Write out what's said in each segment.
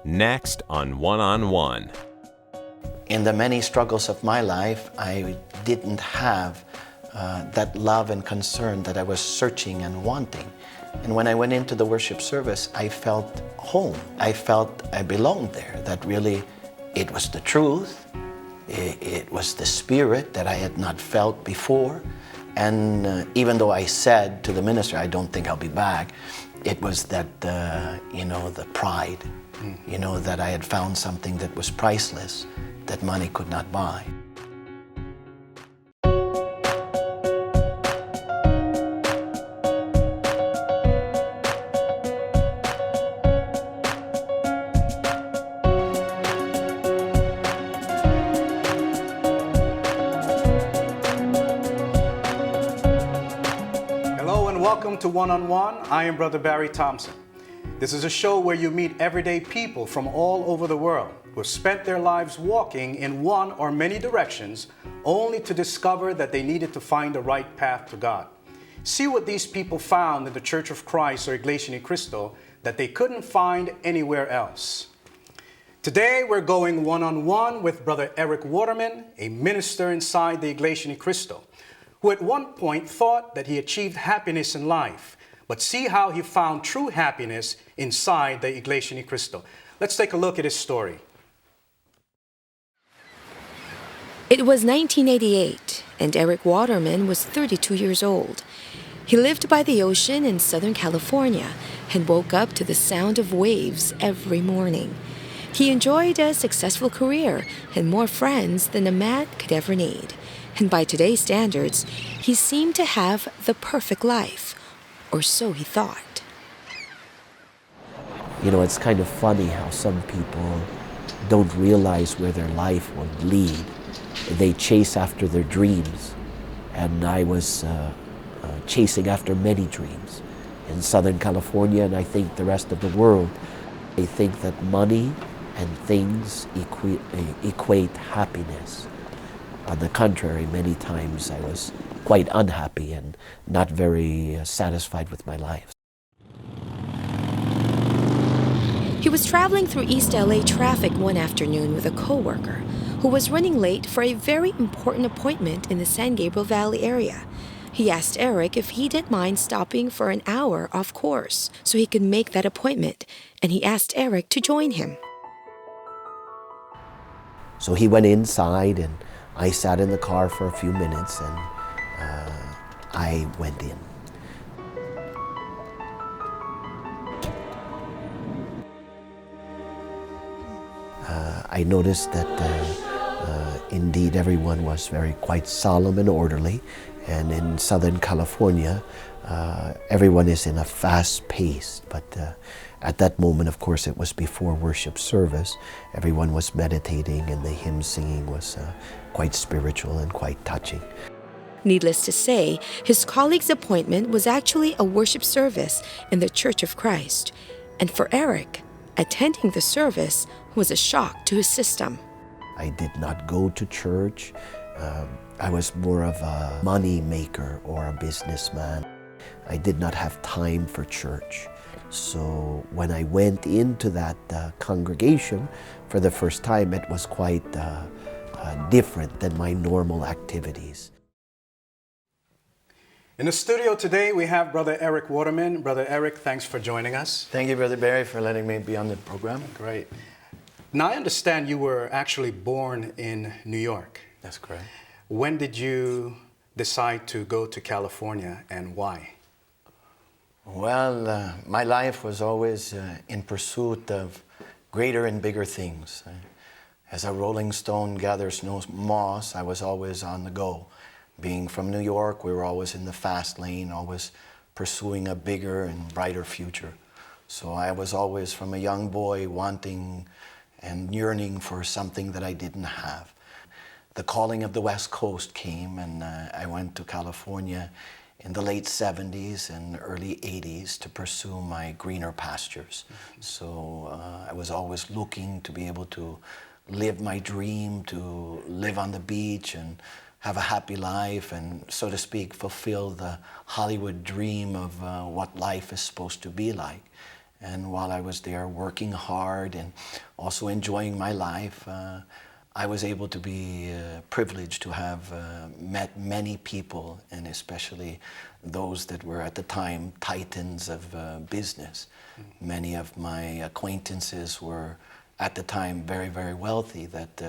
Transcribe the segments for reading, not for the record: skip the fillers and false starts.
next on One on One. In the many struggles of my life, I didn't have that love and concern that I was searching and wanting. And when I went into the worship service, I felt home. I felt I belonged there, that really it was the truth. It was the spirit that I had not felt before. And even though I said to the minister, I don't think I'll be back, it was that, the pride, that I had found something that was priceless, that money could not buy. Welcome to One on One. I am Brother Barry Thompson. This is a show where you meet everyday people from all over the world who have spent their lives walking in one or many directions only to discover that they needed to find the right path to God. See what these people found in the Church of Christ or Iglesia Cristo that they couldn't find anywhere else. Today we're going one-on-one with Brother Eric Waterman, a minister inside the Iglesia Cristo, who at one point thought that he achieved happiness in life, but see how he found true happiness inside the Iglesia Cristo. Let's take a look at his story. It was 1988, and Eric Waterman was 32 years old. He lived by the ocean in Southern California and woke up to the sound of waves every morning. He enjoyed a successful career and more friends than a man could ever need. And by today's standards, he seemed to have the perfect life, or so he thought. It's kind of funny how some people don't realize where their life will lead. They chase after their dreams, and I was chasing after many dreams in Southern California, and I think the rest of the world. They think that money and things equate happiness. On the contrary, many times I was quite unhappy and not very satisfied with my life. He was traveling through East LA traffic one afternoon with a coworker who was running late for a very important appointment in the San Gabriel Valley area. He asked Eric if he didn't mind stopping for an hour off course so he could make that appointment, and he asked Eric to join him. So he went inside, and I sat in the car for a few minutes, and I went in. I noticed that indeed everyone was quite solemn and orderly, and in Southern California, everyone is in a fast pace, but at that moment, of course, it was before worship service. Everyone was meditating, and the hymn singing was quite spiritual and quite touching. Needless to say, his colleague's appointment was actually a worship service in the Church of Christ. And for Eric, attending the service was a shock to his system. I did not go to church. I was more of a money maker or a businessman. I did not have time for church. So when I went into that congregation for the first time, it was quite different than my normal activities. In the studio today, we have Brother Eric Waterman. Brother Eric, thanks for joining us. Thank you, Brother Barry, for letting me be on the program. Great. Now, I understand you were actually born in New York. That's correct. When did you decide to go to California, and why? Well, my life was always in pursuit of greater and bigger things. As a rolling stone gathers no moss, I was always on the go. Being from New York, we were always in the fast lane, always pursuing a bigger and brighter future. So I was always, from a young boy, wanting and yearning for something that I didn't have. The calling of the West Coast came, and I went to California in the late 70s and early 80s to pursue my greener pastures. So I was always looking to be able to live my dream, to live on the beach and have a happy life and, so to speak, fulfill the Hollywood dream of what life is supposed to be like. And while I was there working hard and also enjoying my life, I was able to be privileged to have met many people, and especially those that were at the time titans of business. Many of my acquaintances were at the time very, very wealthy, that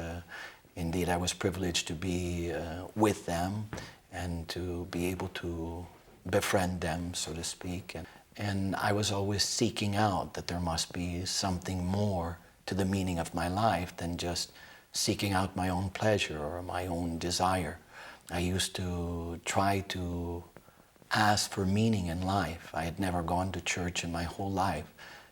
indeed I was privileged to be with them and to be able to befriend them, so to speak. And I was always seeking out that there must be something more to the meaning of my life than just seeking out my own pleasure or my own desire. I used to try to ask for meaning in life. I had never gone to church in my whole life,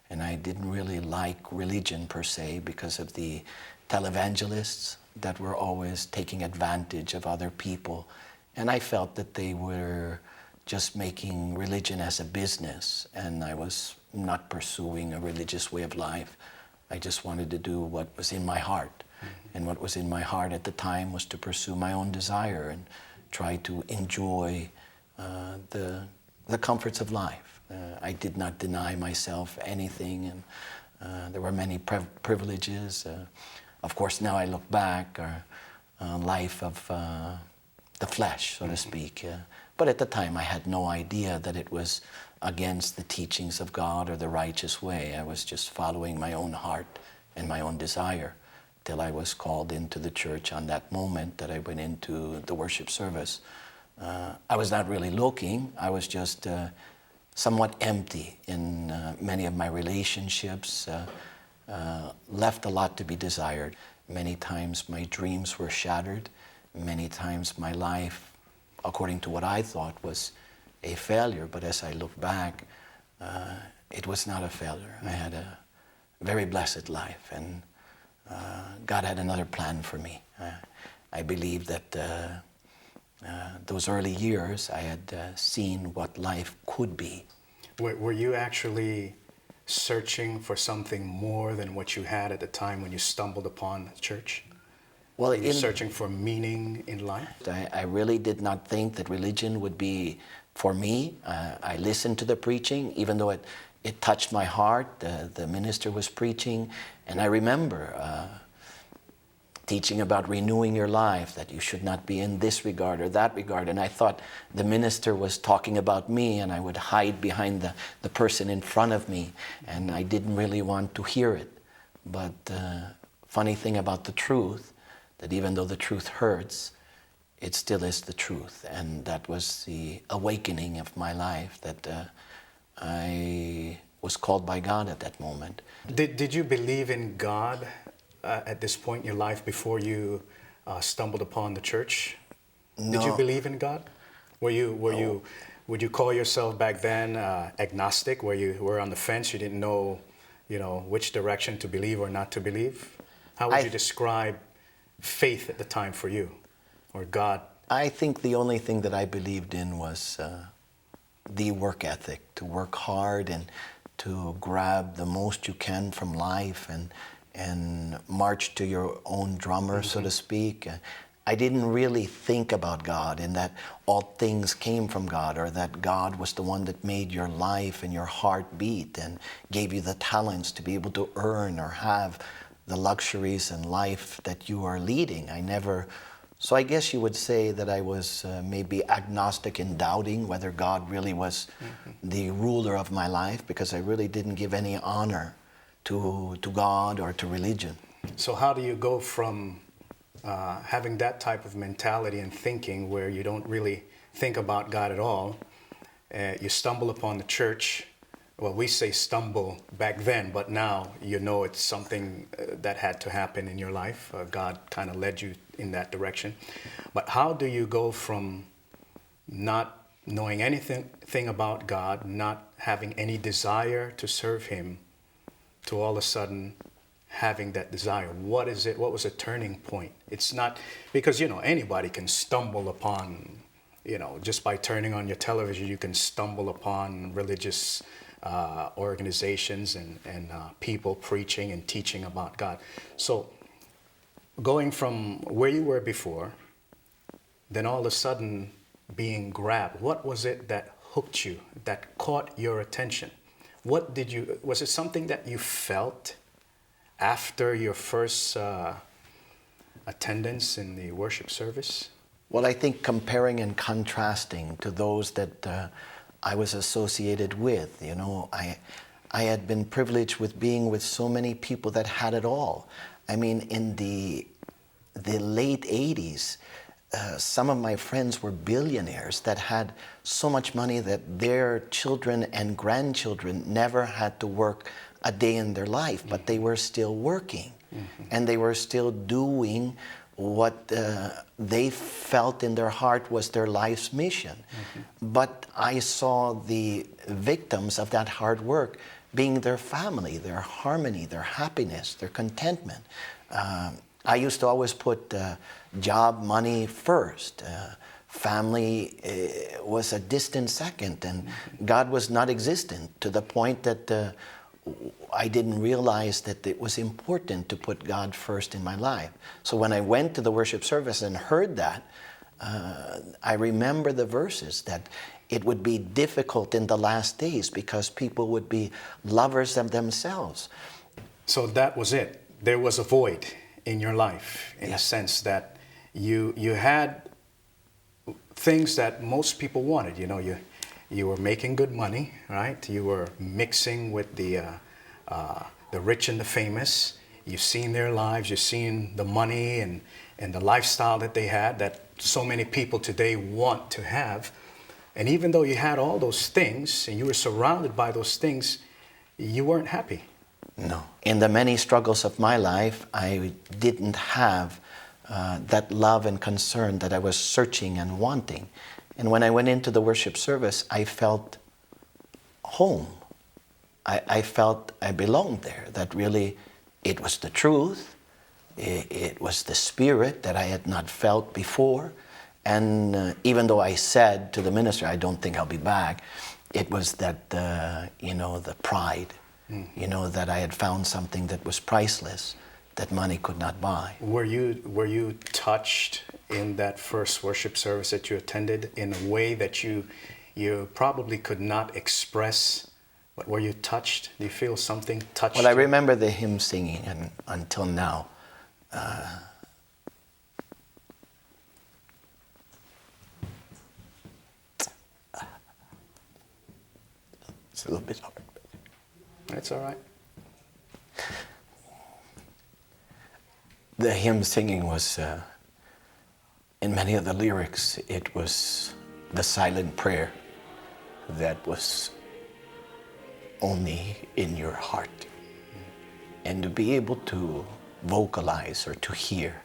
and I didn't really like religion per se because of the televangelists that were always taking advantage of other people. And I felt that they were just making religion as a business, and I was not pursuing a religious way of life. I just wanted to do what was in my heart. And what was in my heart at the time was to pursue my own desire and try to enjoy the comforts of life. I did not deny myself anything, and there were many privileges. Of course, now I look back, life of the flesh, so to speak. But at the time, I had no idea that it was against the teachings of God or the righteous way. I was just following my own heart and my own desire till I was called into the church on that moment that I went into the worship service. I was not really looking. I was just somewhat empty in many of my relationships, left a lot to be desired. Many times my dreams were shattered. Many times my life, according to what I thought, was a failure. But as I look back, it was not a failure. I had a very blessed life, and God had another plan for me. I believe that those early years I had seen what life could be. Were you actually searching for something more than what you had at the time when you stumbled upon the church? Well, Were you searching for meaning in life? I really did not think that religion would be for me. I listened to the preaching, even though it touched my heart. The minister was preaching, and I remember teaching about renewing your life, that you should not be in this regard or that regard. And I thought the minister was talking about me, and I would hide behind the person in front of me, and I didn't really want to hear it. But funny thing about the truth, that even though the truth hurts, it still is the truth. And that was the awakening of my life, that I was called by God at that moment. Did you believe in God at this point in your life before you stumbled upon the church? No. Did you believe in God? Would you call yourself back then agnostic, where you were on the fence, you didn't know, which direction to believe or not to believe? How would you describe faith at the time for you, or God? I think the only thing that I believed in was the work ethic, to work hard and to grab the most you can from life and march to your own drummer, so to speak. I didn't really think about God and that all things came from God, or that God was the one that made your life and your heart beat and gave you the talents to be able to earn or have the luxuries in life that you are leading. So I guess you would say that I was maybe agnostic in doubting whether God really was the ruler of my life, because I really didn't give any honor to God or to religion. So how do you go from having that type of mentality and thinking, where you don't really think about God at all, you stumble upon the church? Well, we say stumble back then, but now it's something that had to happen in your life. God kind of led you in that direction. But how do you go from not knowing anything about God, not having any desire to serve Him, to all of a sudden having that desire? What is it? What was a turning point? It's not because, anybody can stumble upon, just by turning on your television, you can stumble upon religious organizations and people preaching and teaching about God. So going from where you were before, then all of a sudden being grabbed, what was it that hooked you, that caught your attention? Was it something that you felt after your first attendance in the worship service? Well, I think comparing and contrasting to those that I was associated with, you know, I had been privileged with being with so many people that had it all. I mean, in the late 80s, some of my friends were billionaires that had so much money that their children and grandchildren never had to work a day in their life, but they were still working. Mm-hmm. And they were still doing what they felt in their heart was their life's mission. Mm-hmm. But I saw the victims of that hard work being their family, their harmony, their happiness, their contentment. I used to always put job, money first. Family was a distant second, and God was not existent, to the point that I didn't realize that it was important to put God first in my life. So when I went to the worship service and heard that, I remember the verses that it would be difficult in the last days because people would be lovers of themselves. So that was it. There was a void in your life, in Yes. a sense that you had things that most people wanted. You know, you were making good money, right? You were mixing with the rich and the famous. You've seen their lives. You've seen the money and the lifestyle that they had that so many people today want to have. And even though you had all those things and you were surrounded by those things, you weren't happy. No. In the many struggles of my life, I didn't have that love and concern that I was searching and wanting. And when I went into the worship service, I felt home. I felt I belonged there, that really it was the truth. It was the spirit that I had not felt before. And even though I said to the minister, I don't think I'll be back, it was that, the pride, that I had found something that was priceless, that money could not buy. Were you touched in that first worship service that you attended in a way that you probably could not express? But were you touched? Do you feel something touched? Well, I remember the hymn singing, and until now, it's a little bit hard. That's all right. The hymn singing was, in many of the lyrics, it was the silent prayer that was only in your heart. And to be able to vocalize or to hear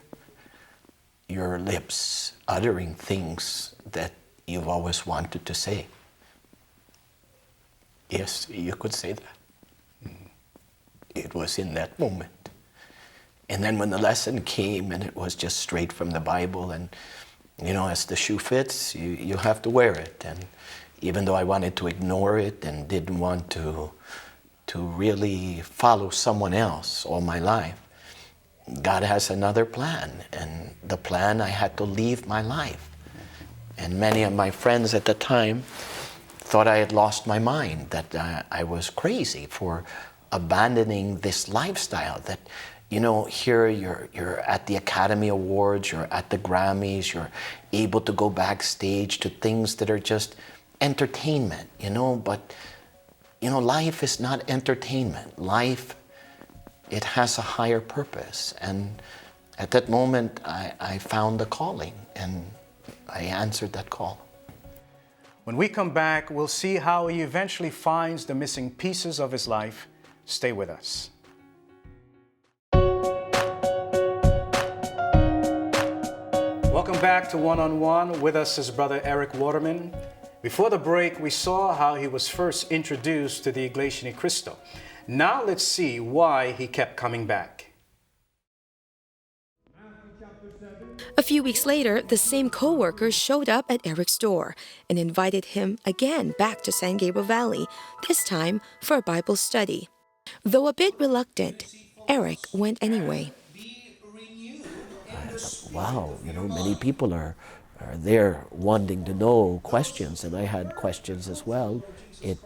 your lips uttering things that you've always wanted to say. Yes, you could say that. It was in that moment. And then when the lesson came and it was just straight from the Bible, and as the shoe fits, you have to wear it. And even though I wanted to ignore it and didn't want to really follow someone else all my life, God has another plan. And the plan, I had to leave my life. And many of my friends at the time thought I had lost my mind, that I was crazy for abandoning this lifestyle. That, here you're at the Academy Awards, you're at the Grammys, you're able to go backstage to things that are just entertainment, but life is not entertainment. Life, it has a higher purpose. And at that moment, I found the calling, and I answered that call. When we come back, we'll see how he eventually finds the missing pieces of his life. Stay with us. Welcome back to One on One. With us is Brother Eric Waterman. Before the break, we saw how he was first introduced to the Iglesia Cristo. Now let's see why he kept coming back. A few weeks later, the same co-workers showed up at Eric's door and invited him again back to San Gabriel Valley, this time for a Bible study. Though a bit reluctant, Eric went anyway. Wow, many people are there wanting to know questions, and I had questions as well. It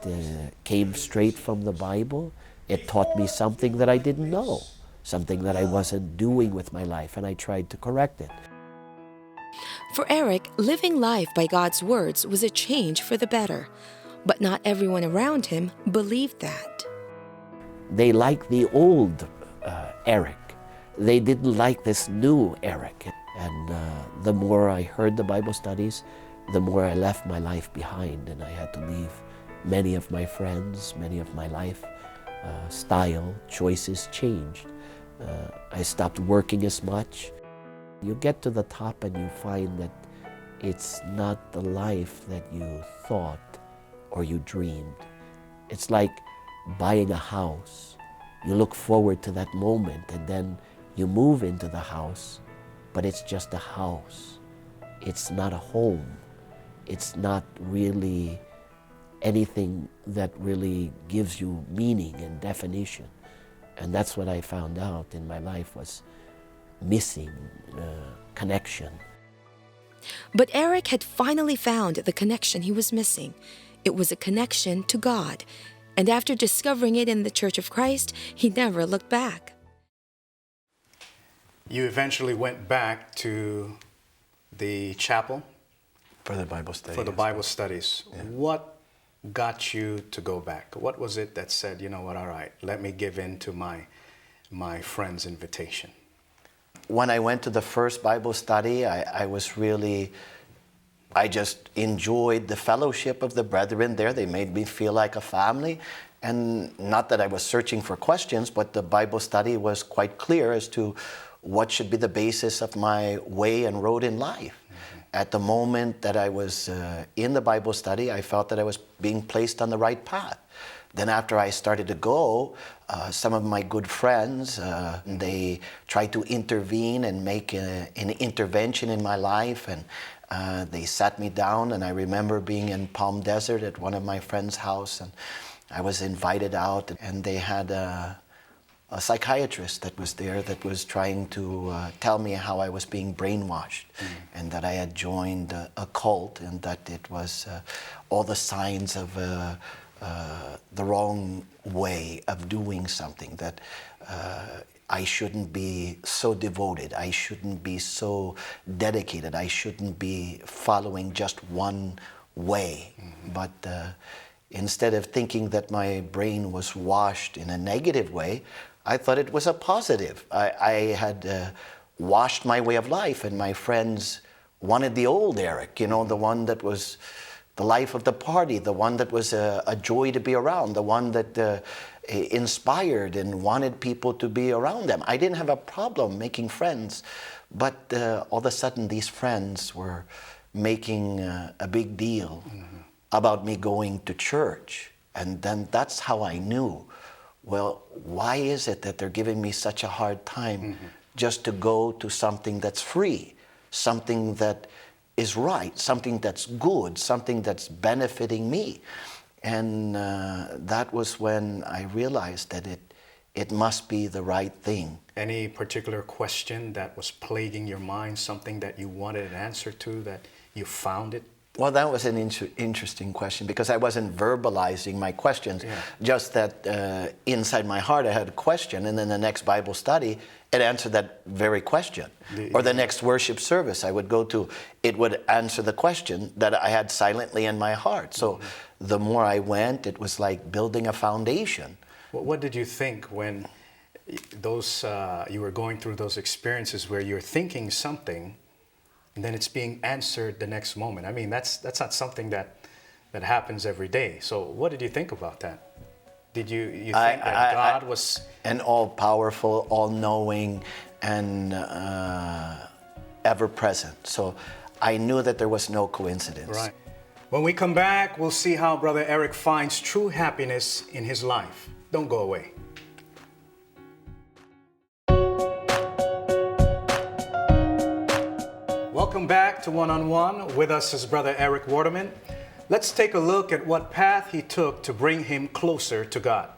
came straight from the Bible. It taught me something that I didn't know, something that I wasn't doing with my life, and I tried to correct it. For Eric, living life by God's words was a change for the better. But not everyone around him believed that. They liked the old Eric. They didn't like this new Eric. And the more I heard the Bible studies, the more I left my life behind, and I had to leave many of my friends, many of my life style, choices changed. I stopped working as much. You get to the top and you find that it's not the life that you thought or you dreamed. It's like buying a house. You look forward to that moment and then you move into the house, but it's just a house. It's not a home. It's not really anything that really gives you meaning and definition. And that's what I found out in my life was missing connection. But Eric had finally found the connection he was missing. It was a connection to God. And after discovering it in the Church of Christ, he never looked back. You eventually went back to the chapel For the Bible study. for the Bible studies. Yeah. What got you to go back? What was it that said, you know what, all right, let me give in to my friend's invitation? When I went to the first Bible study, I just enjoyed the fellowship of the brethren there. They made me feel like a family. And not that I was searching for questions, but the Bible study was quite clear as to what should be the basis of my way and road in life. At the moment that I was in the Bible study, I felt that I was being placed on the right path. Then after I started to go, some of my good friends, they tried to intervene and make an intervention in my life, and they sat me down, and I remember being in Palm Desert at one of my friends' house, and I was invited out, and they had a psychiatrist that was there that was trying to tell me how I was being brainwashed and that I had joined a cult and that it was all the signs of the wrong way of doing something, that I shouldn't be so devoted, I shouldn't be so dedicated, I shouldn't be following just one way. But instead of thinking that my brain was washed in a negative way, I thought it was a positive. I had washed my way of life, and my friends wanted the old Eric, you know, the one that was the life of the party, the one that was a joy to be around, the one that inspired and wanted people to be around them. I didn't have a problem making friends, but all of a sudden these friends were making a big deal about me going to church. And then that's how I knew, well, why is it that they're giving me such a hard time just to go to something that's free, something that is right, something that's good, something that's benefiting me? And that was when I realized that it must be the right thing. Any particular question that was plaguing your mind, something that you wanted an answer to, that you found it? Well, that was an interesting question, because I wasn't verbalizing my questions, just that inside my heart I had a question, and then the next Bible study, it answered that very question. Or the next worship service I would go to, it would answer the question that I had silently in my heart. So the more I went, it was like building a foundation. What did you think when those you were going through those experiences where you're thinking something and then it's being answered the next moment? I mean, that's not something that happens every day. So what did you think about that? Did you think that God was an all-powerful, all-knowing, and ever-present? So I knew that there was no coincidence. Right. When we come back, we'll see how Brother Eric finds true happiness in his life. Don't go away. Welcome back to One on One. With us is Brother Eric Waterman. Let's take a look at what path he took to bring him closer to God.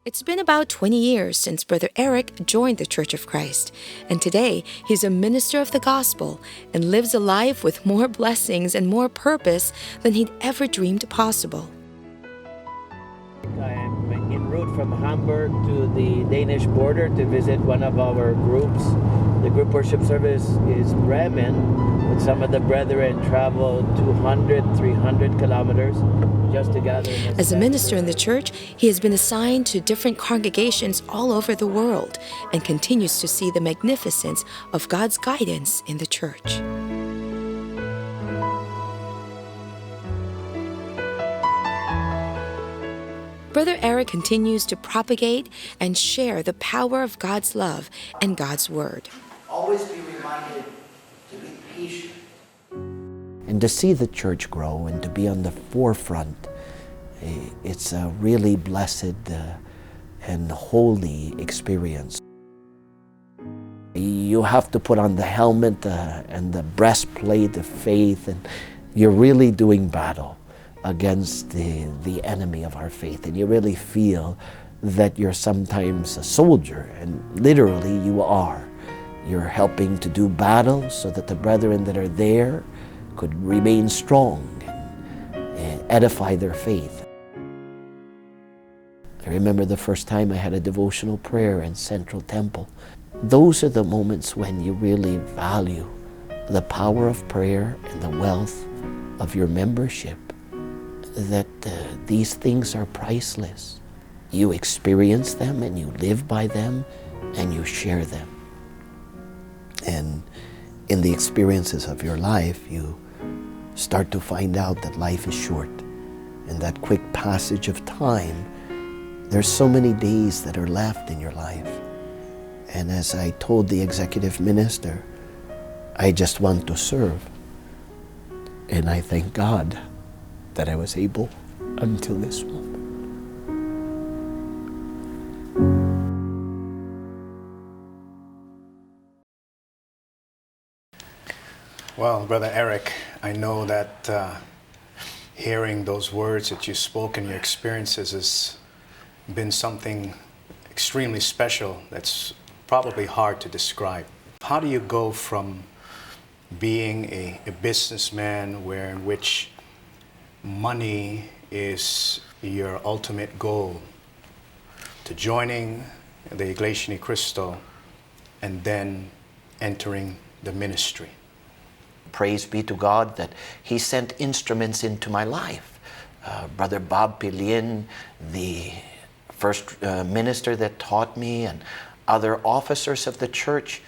It's been about 20 years since Brother Eric joined the Church of Christ, and today he's a minister of the gospel and lives a life with more blessings and more purpose than he'd ever dreamed possible. I am en route from Hamburg to the Danish border to visit one of our groups. The group worship service is Bremen, but some of the brethren travel 200, 300 kilometers just to gather. As a minister in the church, he has been assigned to different congregations all over the world and continues to see the magnificence of God's guidance in the church. Brother Eric continues to propagate and share the power of God's love and God's word. Always be reminded to be patient. And to see the church grow and to be on the forefront, it's a really blessed and holy experience. You have to put on the helmet and the breastplate of faith, and you're really doing battle against the enemy of our faith. And you really feel that you're sometimes a soldier, and literally you are. You're helping to do battle so that the brethren that are there could remain strong and edify their faith. I remember the first time I had a devotional prayer in Central Temple. Those are the moments when you really value the power of prayer and the wealth of your membership, that these things are priceless. You experience them and you live by them and you share them. And in the experiences of your life, you start to find out that life is short. In that quick passage of time, there's so many days that are left in your life. And as I told the executive minister, I just want to serve. And I thank God that I was able until this moment. Well, Brother Eric, I know that hearing those words that you spoke and your experiences has been something extremely special that's probably hard to describe. How do you go from being a businessman in which money is your ultimate goal to joining the Iglesia Cristo and then entering the ministry? Praise be to God that He sent instruments into my life. Brother Bob Pilien, the first minister that taught me, and other officers of the church,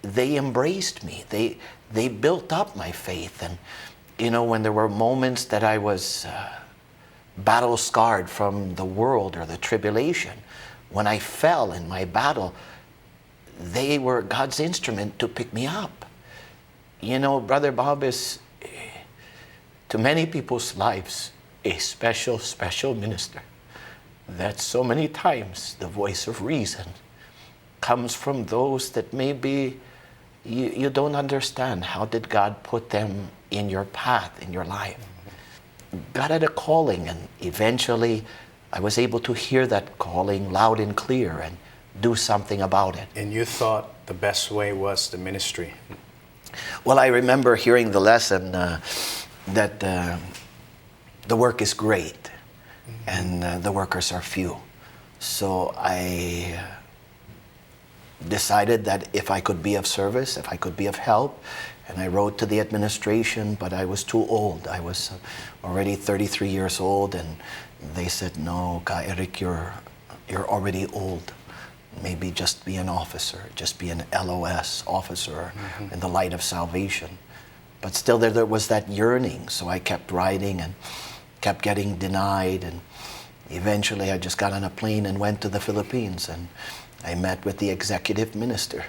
they embraced me. They built up my faith. And you know, when there were moments that I was battle scarred from the world or the tribulation, when I fell in my battle, they were God's instrument to pick me up. You know, Brother Bob is, to many people's lives, a special, special minister. That so many times the voice of reason comes from those that maybe you don't understand. How did God put them in your path, in your life? God had a calling, and eventually I was able to hear that calling loud and clear and do something about it. And you thought the best way was the ministry? Well, I remember hearing the lesson that the work is great and the workers are few. So I decided that if I could be of service, if I could be of help, and I wrote to the administration, but I was too old. I was already 33 years old, and they said, no, Ka Eric, you're already old. Maybe just be an officer, just be an LOS officer in the light of salvation. But still there was that yearning, so I kept writing and kept getting denied, and eventually I just got on a plane and went to the Philippines, and I met with the executive minister,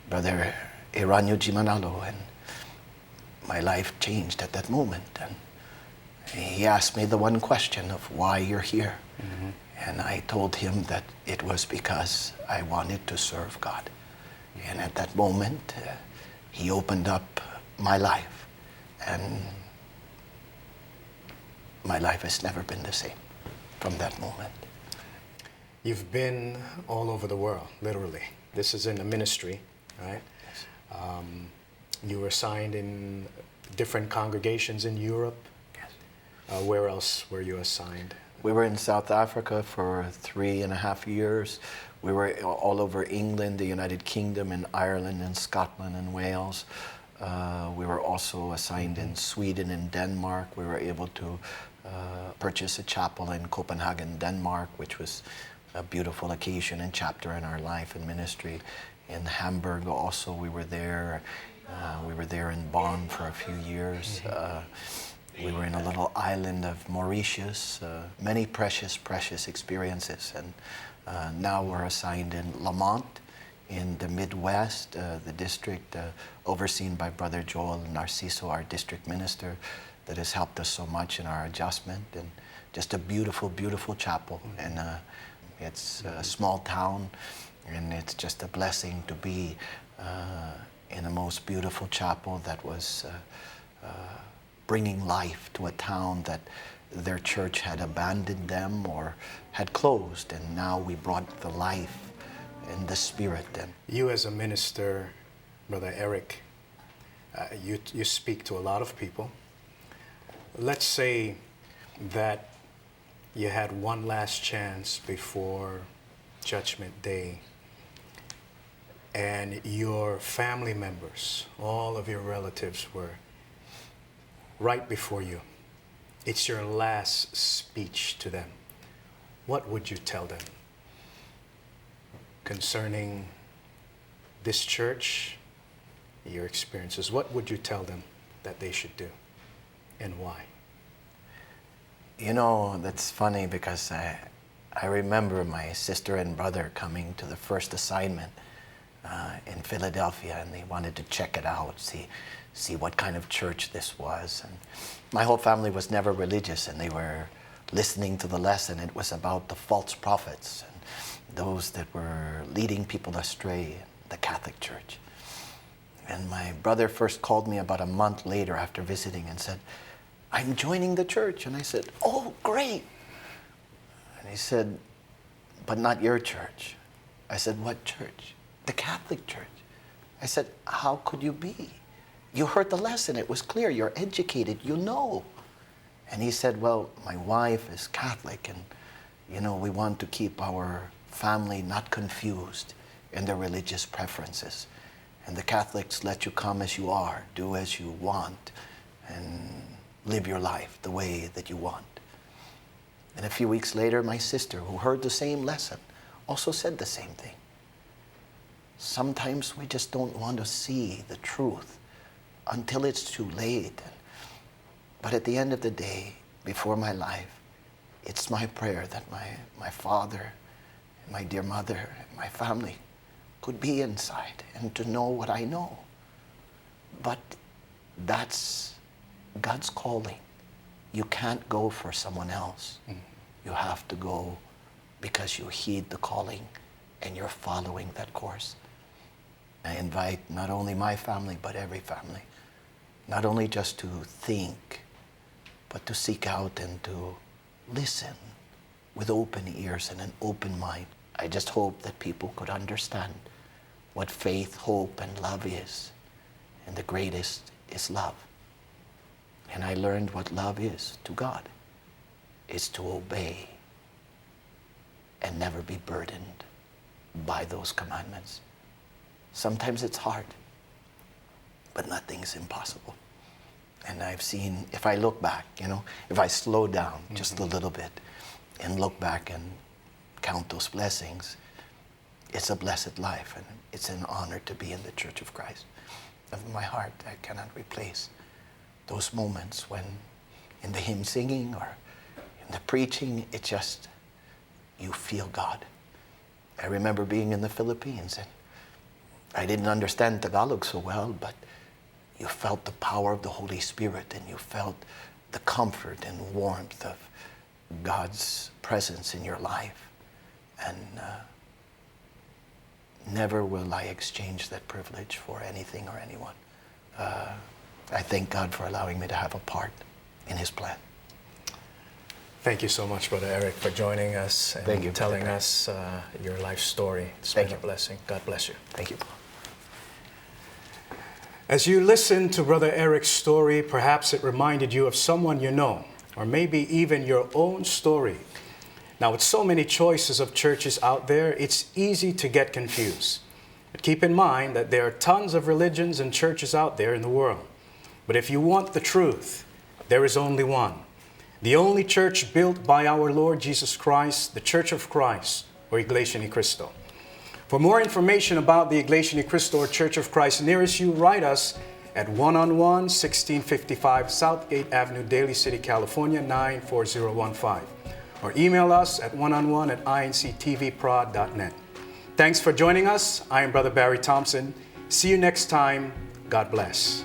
Brother Eranio Gimanalo, and my life changed at that moment. And he asked me the one question of why you're here. And I told him that it was because I wanted to serve God. And at that moment, he opened up my life. And my life has never been the same from that moment. You've been all over the world, literally. This is in the ministry, right? Yes. You were assigned in different congregations in Europe. Yes. Where else were you assigned? We were in South Africa for 3.5 years. We were all over England, the United Kingdom, and Ireland, and Scotland, and Wales. We were also assigned in Sweden and Denmark. We were able to purchase a chapel in Copenhagen, Denmark, which was a beautiful occasion and chapter in our life and ministry. In Hamburg also we were there. We were there in Bonn for a few years. We were in a little island of Mauritius. Many precious experiences. And now we're assigned in Lamont in the Midwest, the district overseen by Brother Joel Narciso, our district minister, that has helped us so much in our adjustment. And just a beautiful chapel. And it's a small town, and it's just a blessing to be in the most beautiful chapel that was bringing life to a town that their church had abandoned them or had closed, and now we brought the life and the spirit. And you as a minister, Brother Eric, you speak to a lot of people. Let's say that you had one last chance before Judgment Day, and your family members, all of your relatives were right before you. It's your last speech to them. What would you tell them concerning this church, your experiences? What would you tell them that they should do, and why? you know, that's funny because I remember my sister and brother coming to the first assignment in Philadelphia, and they wanted to check it out, see what kind of church this was. And my whole family was never religious, and they were listening to the lesson. It was about the false prophets and those that were leading people astray in the Catholic Church. And my brother first called me about a month later after visiting and said, "I'm joining the church." And I said, "Oh, great." And he said, "But not your church." I said, "What church?" "The Catholic Church." I said, "How could you be? You heard the lesson. It was clear. You're educated. You know." And he said, "Well, my wife is Catholic, and, you know, we want to keep our family not confused in their religious preferences. And the Catholics let you come as you are, do as you want, and live your life the way that you want." And a few weeks later, my sister, who heard the same lesson, also said the same thing. Sometimes we just don't want to see the truth until it's too late. But at the end of the day, before my life, it's my prayer that my father, and my dear mother, and my family could be inside and to know what I know. But that's God's calling. You can't go for someone else. You have to go because you heed the calling and you're following that course. I invite not only my family, but every family, not only just to think, but to seek out and to listen with open ears and an open mind. I just hope that people could understand what faith, hope, and love is. And the greatest is love. And I learned what love is to God. It's to obey and never be burdened by those commandments. Sometimes it's hard, but nothing's impossible. And I've seen, if I look back, you know, if I slow down just a little bit and look back and count those blessings, it's a blessed life, and it's an honor to be in the Church of Christ. Of my heart, I cannot replace those moments when in the hymn singing or in the preaching, it just, you feel God. I remember being in the Philippines, and I didn't understand Tagalog so well, but you felt the power of the Holy Spirit, and you felt the comfort and warmth of God's presence in your life. And never will I exchange that privilege for anything or anyone. I thank God for allowing me to have a part in His plan. Thank you so much, Brother Eric, for joining us and Thank you, telling Brother us your life story. It's Thank been a you. blessing. God bless you. Thank you. As you listen to Brother Eric's story, perhaps it reminded you of someone you know, or maybe even your own story. Now, with so many choices of churches out there, it's easy to get confused. But keep in mind that there are tons of religions and churches out there in the world. But if you want the truth, there is only one. The only church built by our Lord Jesus Christ, the Church of Christ, or Iglesia ni Cristo. For more information about the Iglesia ni Cristo or Church of Christ nearest you, write us at 1-on-1, 1655 Southgate Avenue, Daly City, California, 94015. Or email us at oneonone@inctvprod.net. Thanks for joining us. I am Brother Barry Thompson. See you next time. God bless.